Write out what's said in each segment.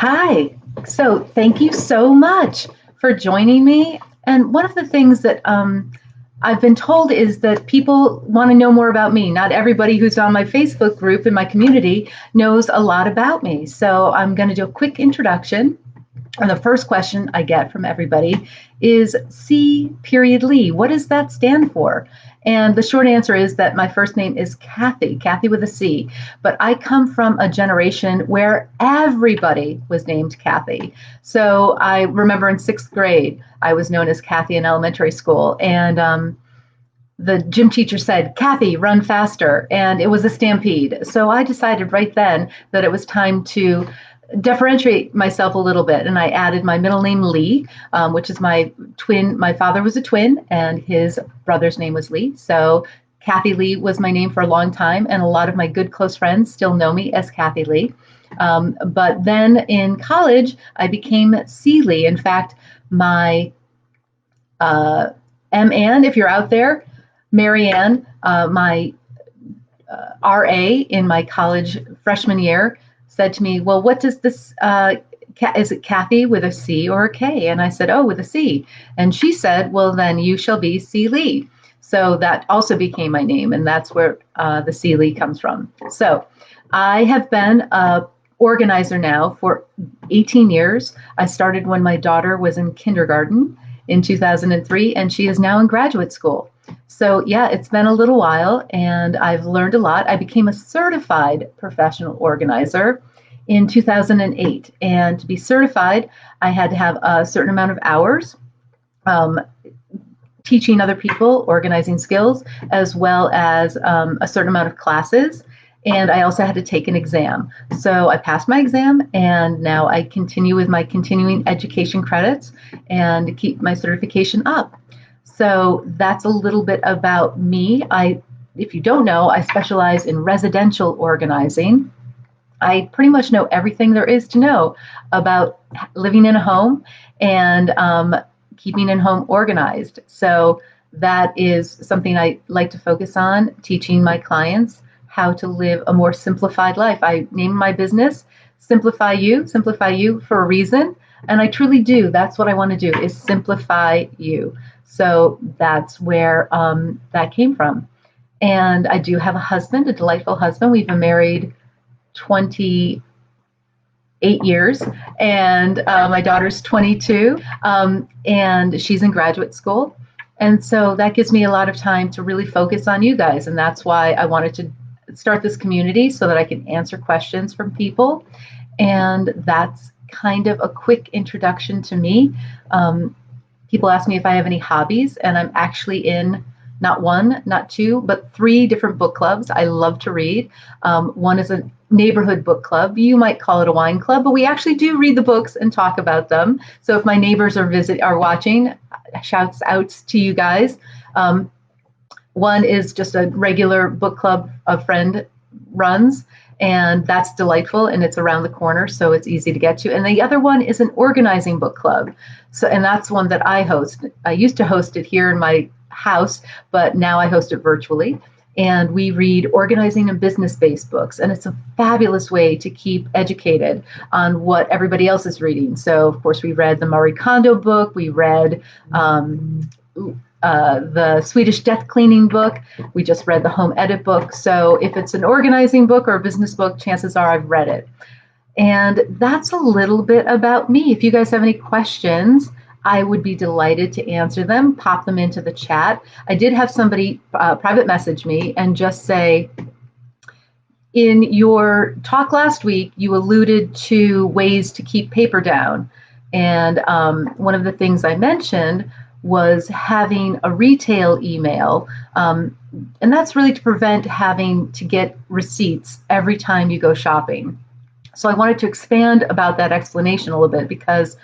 Hi. So thank you so much for joining me. And one of the things that I've been told is that people want to know more about me. Not everybody who's on my Facebook group in my community knows a lot about me. So I'm going to do a quick introduction. And the first question I get from everybody is C.Lee. What does that stand for? And the short answer is that my first name is Kathy, Kathy with a C. But I come from a generation where everybody was named Kathy. So I remember in sixth grade, I was known as Kathy in elementary school. And the gym teacher said, Kathy, run faster. And it was a stampede. So I decided right then that it was time to differentiate myself a little bit. And I added my middle name, Lee, which is my twin. My father was a twin and his brother's name was Lee. So Kathy Lee was my name for a long time. And a lot of my good close friends still know me as Kathy Lee. But then in college, I became C.Lee. In fact, my M.Ann, if you're out there, Marianne, my RA in my college freshman year, said to me, well, what does this, is it Kathy with a C or a K? And I said, oh, with a C. And she said, well, then you shall be C.Lee. So that also became my name, and that's where the C.Lee comes from. So I have been an organizer now for 18 years. I started when my daughter was in kindergarten in 2003, and she is now in graduate school. So yeah, it's been a little while and I've learned a lot. I became a certified professional organizer in 2008. And to be certified, I had to have a certain amount of hours teaching other people organizing skills, as well as a certain amount of classes. And I also had to take an exam. So I passed my exam and now I continue with my continuing education credits and keep my certification up. So that's a little bit about me. If you don't know, I specialize in residential organizing. I pretty much know everything there is to know about living in a home and keeping a home organized. So that is something I like to focus on, teaching my clients how to live a more simplified life. I named my business Simplify You for a reason. And I truly do. That's what I want to do, is simplify you. So that's where that came from. And I do have a husband, a delightful husband. We've been married 28 years, and my daughter's 22, and she's in graduate school. And so that gives me a lot of time to really focus on you guys. And that's why I wanted to start this community so that I can answer questions from people. And that's kind of a quick introduction to me. People ask me if I have any hobbies, and I'm actually in not one, not two, but three different book clubs. I love to read. One is a neighborhood book club. You might call it a wine club, but we actually do read the books and talk about them. So if my neighbors are watching, shouts outs to you guys. One is just a regular book club a friend runs, and that's delightful, and it's around the corner, so it's easy to get to. And the other one is an organizing book club. So, and that's one that I host. I used to host it here in my house, but now I host it virtually. And we read organizing and business-based books, and it's a fabulous way to keep educated on what everybody else is reading. So, of course, we read the Marie Kondo book. We read the Swedish death cleaning book. We just read the home edit book. So if it's an organizing book or a business book, chances are I've read it. And that's a little bit about me. If you guys have any questions, I would be delighted to answer them. Pop them into the chat. I did have somebody private message me and just say, in your talk last week, you alluded to ways to keep paper down. And one of the things I mentioned was having a retail email. And that's really to prevent having to get receipts every time you go shopping. So I wanted to expand about that explanation a little bit because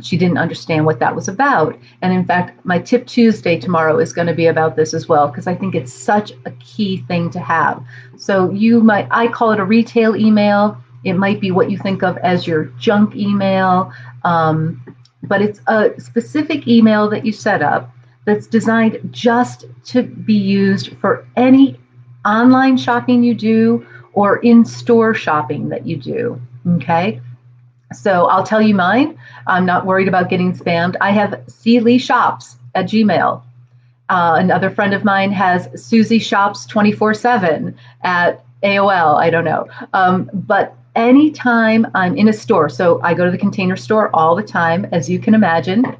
she didn't understand what that was about. And in fact, my Tip Tuesday tomorrow is going to be about this as well, because I think it's such a key thing to have. So I call it a retail email. It might be what you think of as your junk email. But it's a specific email that you set up that's designed just to be used for any online shopping you do or in-store shopping that you do, okay? So I'll tell you mine. I'm not worried about getting spammed. I have C.Lee Shops at Gmail. Another friend of mine has Susie Shops 24/7 at AOL. I don't know. But anytime I'm in a store, so I go to the Container Store all the time, as you can imagine,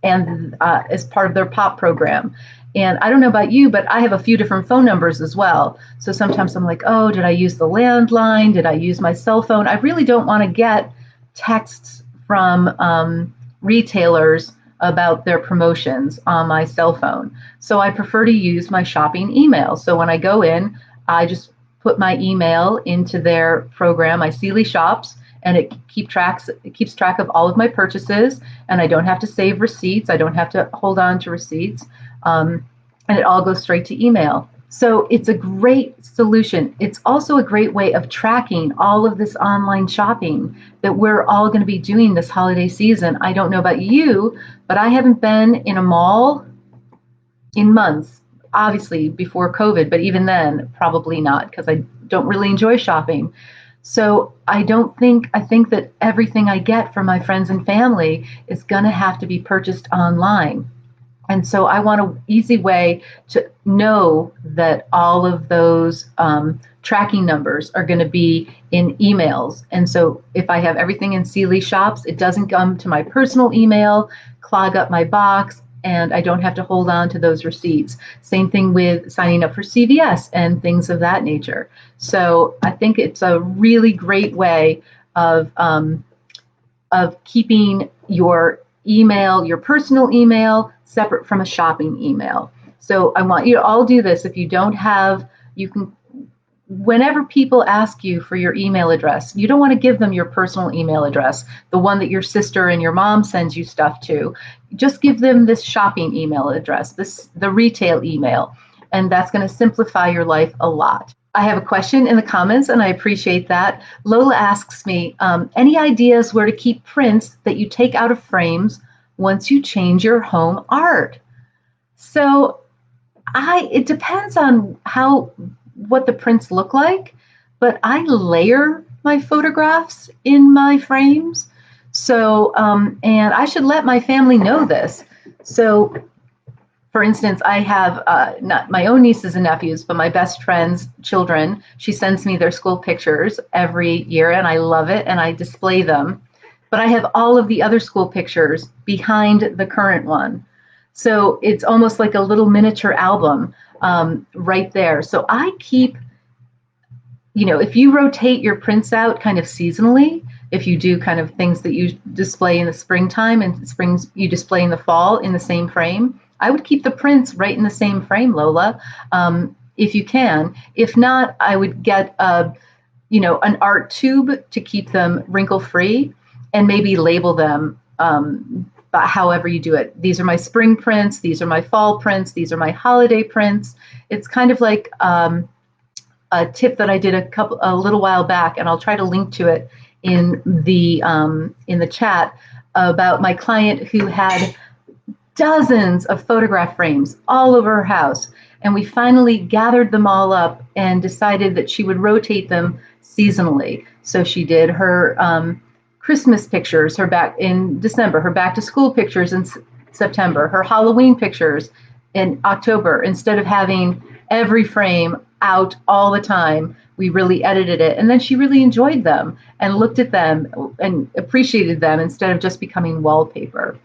and as part of their POP program. And I don't know about you, but I have a few different phone numbers as well. So sometimes I'm like, oh, did I use the landline? Did I use my cell phone? I really don't want to get texts from retailers about their promotions on my cell phone. So I prefer to use my shopping email. So when I go in, I just put my email into their program, my C.Lee Shops, and it keeps track of all of my purchases, and I don't have to save receipts. I don't have to hold on to receipts, and it all goes straight to email. So it's a great solution. It's also a great way of tracking all of this online shopping that we're all going to be doing this holiday season. I don't know about you, but I haven't been in a mall in months, obviously before COVID, but even then, probably not, because I don't really enjoy shopping. So I think that everything I get from my friends and family is going to have to be purchased online. And so I want an easy way to know that all of those tracking numbers are going to be in emails. And so if I have everything in C.Lee Shops, it doesn't come to my personal email, clog up my box, and I don't have to hold on to those receipts. Same thing with signing up for CVS and things of that nature. So I think it's a really great way of keeping your email, your personal email, separate from a shopping email. So I want you to all do this. If you don't have, you can, whenever people ask you for your email address, you don't want to give them your personal email address, the one that your sister and your mom sends you stuff to. Just give them this shopping email address, the retail email, and that's going to simplify your life a lot. I have a question in the comments, and I appreciate that. Lola asks me, any ideas where to keep prints that you take out of frames once you change your home art? So it depends on what the prints look like, but I layer my photographs in my frames. So, and I should let my family know this. So, for instance, I have not my own nieces and nephews, but my best friend's children. She sends me their school pictures every year, and I love it, and I display them. But I have all of the other school pictures behind the current one. So it's almost like a little miniature album right there. So I keep, if you rotate your prints out kind of seasonally, if you do kind of things that you display in the springtime and springs you display in the fall in the same frame, I would keep the prints right in the same frame, Lola, if you can. If not, I would get an art tube to keep them wrinkle-free, and maybe label them however you do it. These are my spring prints, these are my fall prints, these are my holiday prints. It's kind of like a tip that I did a little while back, and I'll try to link to it in the chat, about my client who had dozens of photograph frames all over her house. And we finally gathered them all up and decided that she would rotate them seasonally. So she did her Christmas pictures, her back in December, her back to school pictures in September, her Halloween pictures in October. Instead of having every frame out all the time, we really edited it. And then she really enjoyed them and looked at them and appreciated them instead of just becoming wallpaper.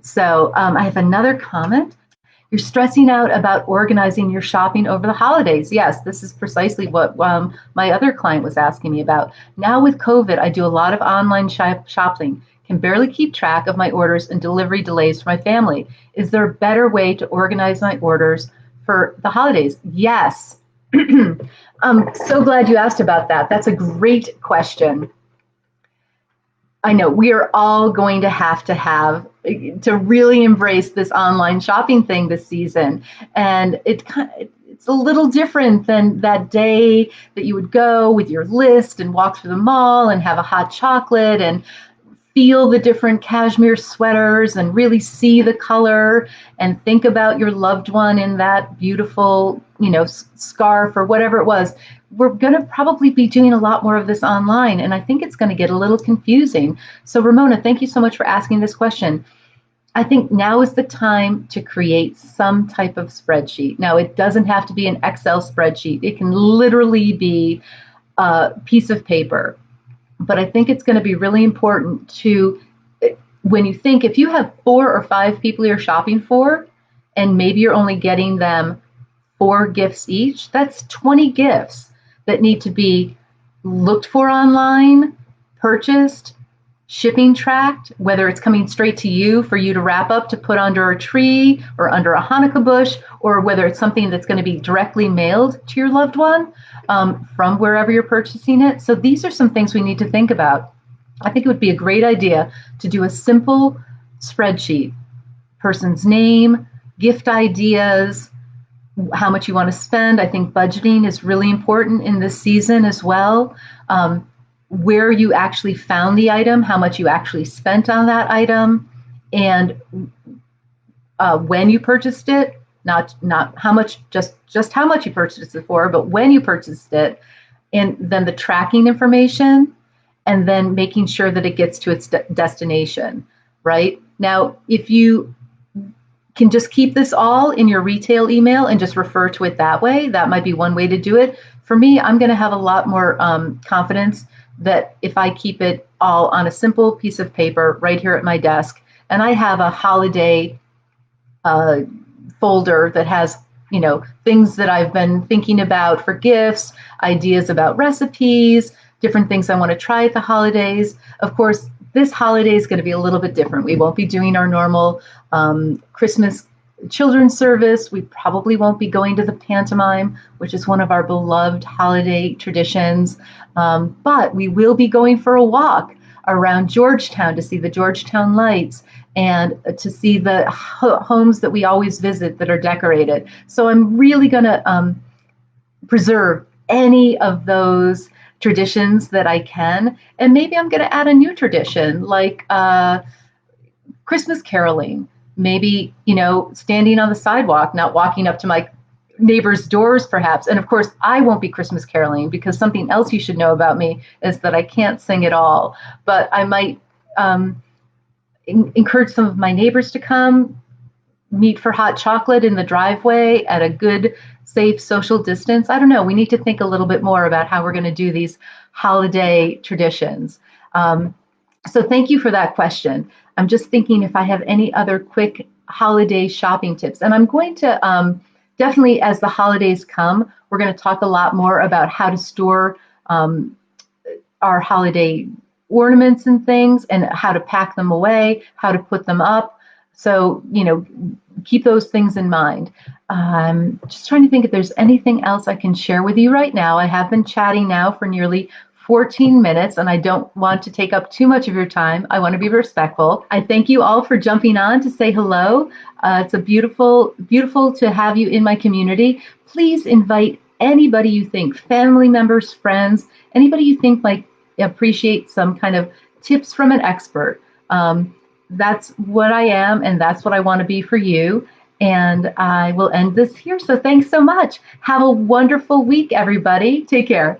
So I have another comment. You're stressing out about organizing your shopping over the holidays. Yes, this is precisely what my other client was asking me about. Now with COVID, I do a lot of online shopping, can barely keep track of my orders and delivery delays for my family. Is there a better way to organize my orders for the holidays? Yes. I'm so glad you asked about that. That's a great question. I know we are all going to have to really embrace this online shopping thing this season. And it's a little different than that day that you would go with your list and walk through the mall and have a hot chocolate and feel the different cashmere sweaters and really see the color and think about your loved one in that beautiful, scarf or whatever it was. We're going to probably be doing a lot more of this online, and I think it's going to get a little confusing. So Ramona, thank you so much for asking this question. I think now is the time to create some type of spreadsheet. Now, it doesn't have to be an Excel spreadsheet. It can literally be a piece of paper. But I think it's going to be really important to, when you think, if you have 4 or 5 people you're shopping for, and maybe you're only getting them 4 gifts each, that's 20 gifts that need to be looked for online, purchased, shipping tracked, whether it's coming straight to you for you to wrap up to put under a tree or under a Hanukkah bush, or whether it's something that's going to be directly mailed to your loved one from wherever you're purchasing it. So these are some things we need to think about. I think it would be a great idea to do a simple spreadsheet: person's name, gift ideas, how much you want to spend. I think budgeting is really important in this season as well. Where you actually found the item, how much you actually spent on that item, and when you purchased it, not how much, just how much you purchased it for, but when you purchased it, and then the tracking information, and then making sure that it gets to its destination, right? Now, if you can just keep this all in your retail email and just refer to it that way, that might be one way to do it. For me, I'm going to have a lot more confidence that if I keep it all on a simple piece of paper right here at my desk, and I have a holiday folder that has, things that I've been thinking about for gifts, ideas about recipes, different things I want to try at the holidays. Of course, this holiday is going to be a little bit different. We won't be doing our normal Christmas children's service. We probably won't be going to the pantomime, which is one of our beloved holiday traditions. But we will be going for a walk around Georgetown to see the Georgetown lights and to see the homes that we always visit that are decorated. So I'm really going to preserve any of those traditions that I can. And maybe I'm going to add a new tradition like Christmas caroling. Maybe, standing on the sidewalk, not walking up to my neighbors' doors, perhaps. And of course, I won't be Christmas caroling, because something else you should know about me is that I can't sing at all. But I might encourage some of my neighbors to come, meet for hot chocolate in the driveway at a good, safe social distance. I don't know. We need to think a little bit more about how we're going to do these holiday traditions. So thank you for that question. I'm just thinking if I have any other quick holiday shopping tips. And I'm going to definitely, as the holidays come, we're going to talk a lot more about how to store our holiday ornaments and things, and how to pack them away, how to put them up. So, keep those things in mind. I'm just trying to think if there's anything else I can share with you right now. I have been chatting now for nearly 14 minutes, and I don't want to take up too much of your time. I want to be respectful. I thank you all for jumping on to say hello. It's a beautiful to have you in my community. Please invite anybody you think, family members, friends, anybody you think might appreciate some kind of tips from an expert. That's what I am, and that's what I want to be for you. And I will end this here. So thanks so much. Have a wonderful week, everybody. Take care.